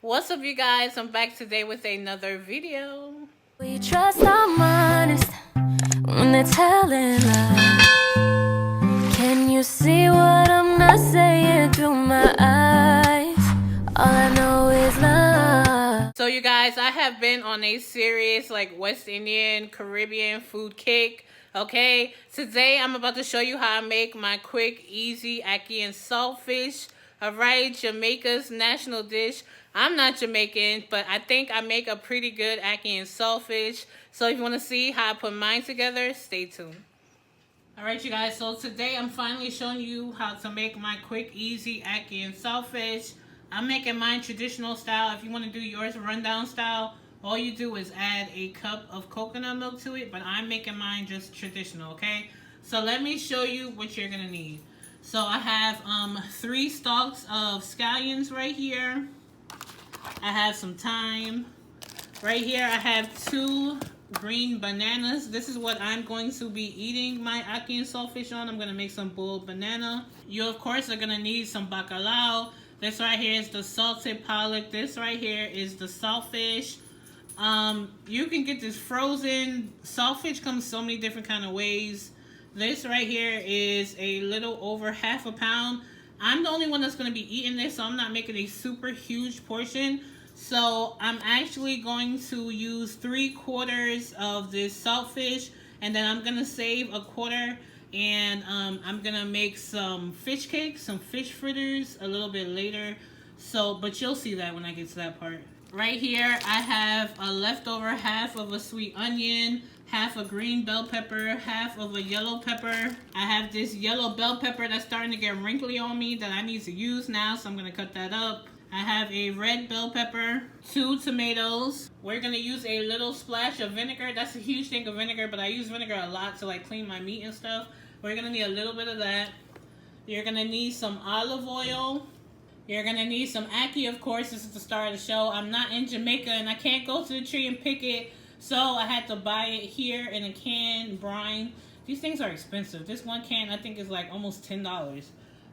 What's up, you guys? I'm back today with another video. We trust our honest when they're telling lies. Can you see what I'm not saying through my eyes? All I know is love. So you guys, I have been on a serious West Indian, Caribbean food kick. Okay, today I'm about to show you how I make my quick, easy ackee and saltfish. Alright, Jamaica's national dish. I'm not Jamaican, but I think I make a pretty good ackee and saltfish. So if you want to see how I put mine together, stay tuned. Alright, you guys, so today I'm finally showing you how to make my quick, easy ackee and saltfish. I'm making mine traditional style. If you want to do yours rundown style, all you do is add a cup of coconut milk to it, but I'm making mine just traditional, okay? So let me show you what you're going to need. So I have 3 stalks of scallions right here. I have some thyme. Right here I have 2 green bananas. This is what I'm going to be eating my ackee and saltfish on. I'm going to make some boiled banana. You of course are going to need some bacalao. This right here is the salted pollock. This right here is the saltfish. You can get this frozen. Saltfish comes so many different kind of ways. This right here is a little over half a pound. I'm the only one that's going to be eating this, so I'm not making a super huge portion. So I'm actually going to use 3/4 of this saltfish, and then I'm going to save 1/4, and I'm going to make some fish cakes, some fish fritters a little bit later. So, but you'll see that when I get to that part. Right here, I have a leftover half of a sweet onion, half a green bell pepper, half of a yellow pepper. I have this yellow bell pepper that's starting to get wrinkly on me that I need to use now, so I'm going to cut that up. I have a red bell pepper, 2 tomatoes. We're going to use a little splash of vinegar. That's a huge thing of vinegar, but I use vinegar a lot to clean my meat and stuff. We're going to need a little bit of that. You're going to need some olive oil. You're going to need some ackee, of course. This is the start of the show. I'm not in Jamaica, and I can't go to the tree and pick it. So I had to buy it here in a can, brine. These things are expensive. This one can, I think, is almost $10.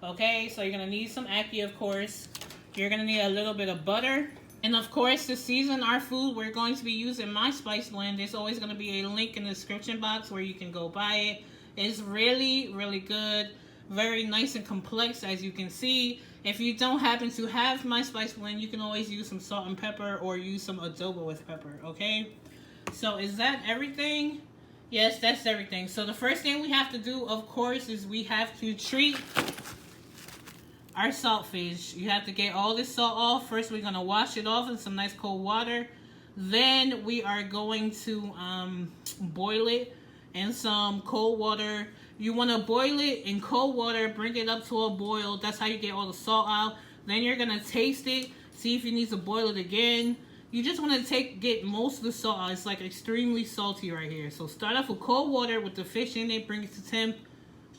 Okay, so you're going to need some ackee, of course. You're going to need a little bit of butter. And, of course, to season our food, we're going to be using my spice blend. There's always going to be a link in the description box where you can go buy it. It's really, really good. Very nice and complex, as you can see. If you don't happen to have my spice blend, you can always use some salt and pepper or use some adobo with pepper, okay? So is that everything? Yes, that's everything. So the first thing we have to do, of course, is we have to treat our saltfish. You have to get all this salt off. First, we're going to wash it off in some nice cold water. Then we are going to boil it in some cold water. You want to boil it in cold water, bring it up to a boil. That's how you get all the salt out. Then you're going to taste it, see if you need to boil it again. You just want to get most of the salt out. It's extremely salty right here. So start off with cold water with the fish in it, bring it to temp,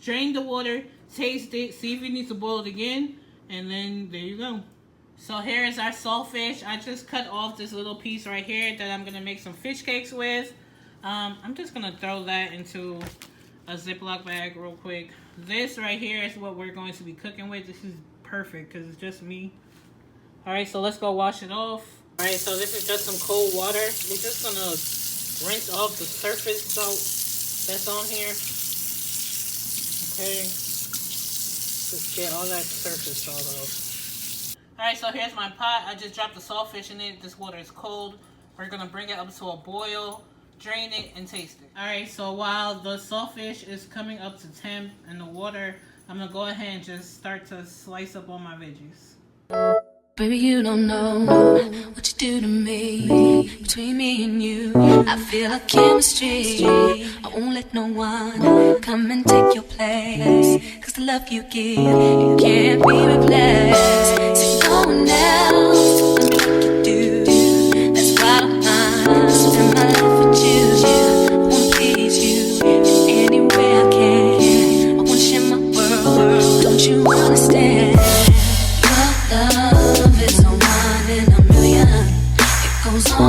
drain the water, taste it, see if you need to boil it again, and then there you go. So here is our saltfish. I just cut off this little piece right here that I'm going to make some fish cakes with. I'm just going to throw that into a Ziploc bag real quick. This right here is what we're going to be cooking with. This is perfect because it's just me. Alright, so let's go wash it off. Alright, so this is just some cold water. We're just going to rinse off the surface salt that's on here. Okay. Just get all that surface salt off. Alright, so here's my pot. I just dropped the saltfish in it. This water is cold. We're going to bring it up to a boil, drain it, and taste it. Alright, so while the saltfish is coming up to temp in the water, I'm going to go ahead and just start to slice up all my veggies. Baby, you don't know what you do to me. Between me and you, I feel like chemistry. I won't let no one come and take your place. Cause the love you give, it can't be replaced. So no one else will do like you do. That's why I don't mind spend my life with you. I wanna please you in any way I can. I wanna share my world, don't you understand? Your love is a one in a million. It goes on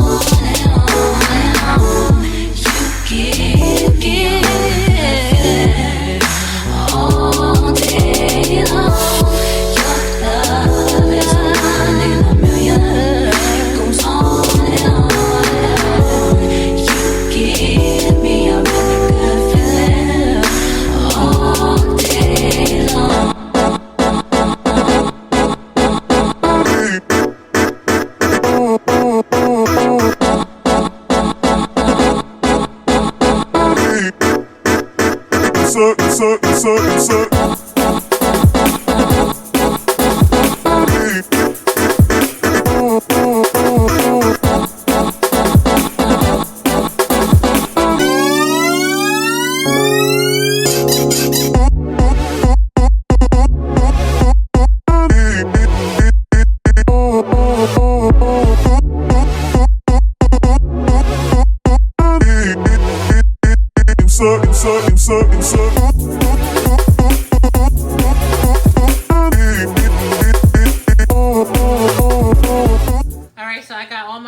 and on and on. You give all day long. Your love is a one in a million.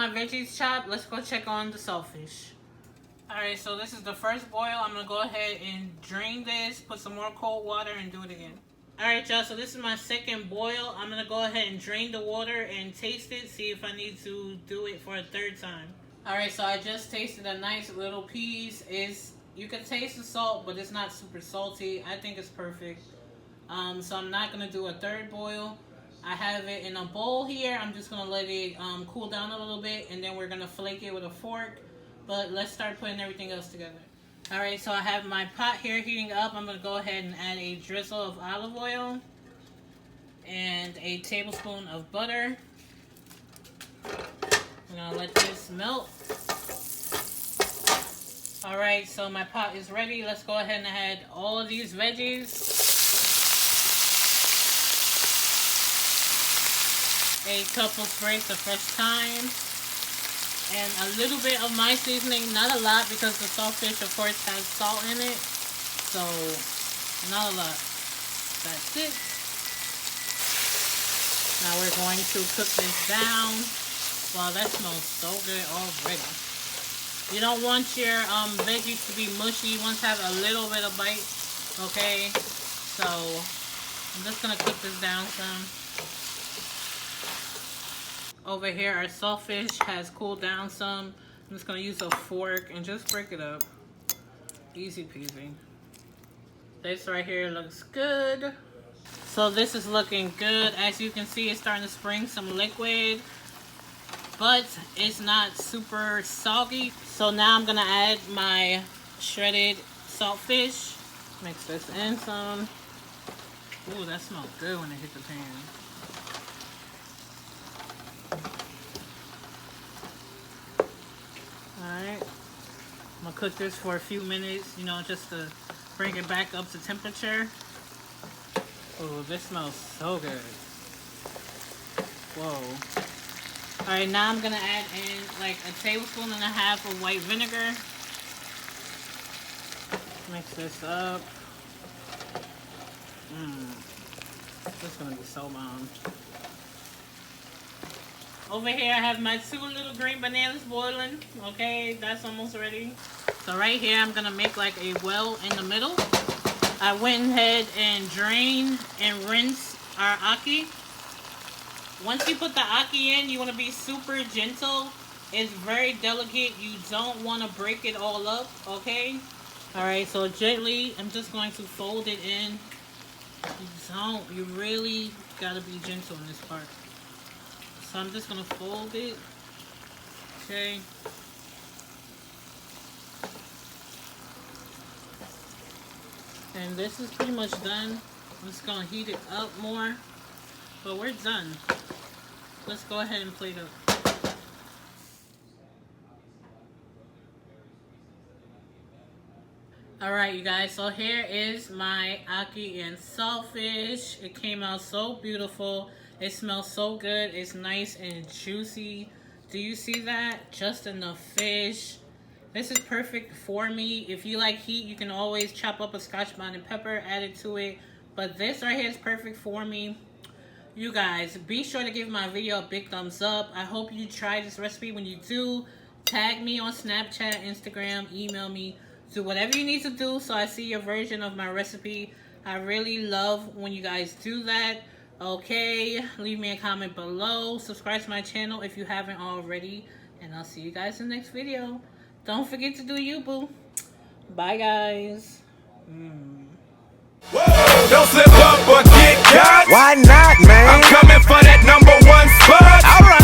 my veggies chopped, let's go check on the saltfish. Alright, so this is the first boil. I'm going to go ahead and drain this, put some more cold water, and do it again. Alright, y'all, so this is my second boil. I'm going to go ahead and drain the water and taste it, see if I need to do it for a third time. Alright, so I just tasted a nice little piece. You can taste the salt, but it's not super salty. I think it's perfect. So I'm not going to do a third boil. I have it in a bowl here. I'm just going to let it cool down a little bit, and then we're going to flake it with a fork. But let's start putting everything else together. Alright, so I have my pot here heating up. I'm going to go ahead and add a drizzle of olive oil and a tablespoon of butter. I'm going to let this melt. Alright, so my pot is ready. Let's go ahead and add all of these veggies. A couple sprigs of fresh thyme. And a little bit of my seasoning, not a lot because the saltfish of course has salt in it, so not a lot. That's it. Now we're going to cook this down. Wow, that smells so good already. You don't want your veggies to be mushy. You want to have a little bit of bite, okay? So I'm just gonna cook this down some. Over here, our saltfish has cooled down some. I'm just gonna use a fork and just break it up. Easy peasy. This right here looks good. So this is looking good. As you can see, it's starting to spring some liquid, but it's not super soggy. So now I'm gonna add my shredded saltfish. Mix this in some. Ooh, that smells good when it hit the pan. Alright, I'm gonna cook this for a few minutes, you know, just to bring it back up to temperature. Oh, this smells so good. Whoa. Alright, now I'm gonna add in like a tablespoon and a half of white vinegar. Mix this up. This is gonna be so bomb. Over here I have my 2 little green bananas boiling. Okay, that's almost ready. So right here I'm gonna make like a well in the middle. I went ahead and drained and rinsed our ackee. Once you put the ackee in, you want to be super gentle. It's very delicate. You don't want to break it all up, okay? Alright, so gently, I'm just going to fold it in. You really gotta be gentle in this part. So I'm just gonna fold it, okay? And this is pretty much done. I'm just gonna heat it up more, but we're done. Let's go ahead and plate up. Alright, you guys, so here is my ackee and saltfish. It came out so beautiful. It smells so good. It's nice and juicy. Do you see that? Just enough fish. This is perfect for me. If you like heat, you can always chop up a Scotch bonnet pepper, add it to it. But this right here is perfect for me. You guys, be sure to give my video a big thumbs up. I hope you try this recipe. When you do, tag me on Snapchat, Instagram, email me. Do whatever you need to do so I see your version of my recipe. I really love when you guys do that. Okay, leave me a comment below. Subscribe to my channel if you haven't already. And I'll see you guys in the next video. Don't forget to do you, boo. Bye, guys. Whoa, don't slip up or get caught. Why not, man? I'm coming for that #1 spot. All right.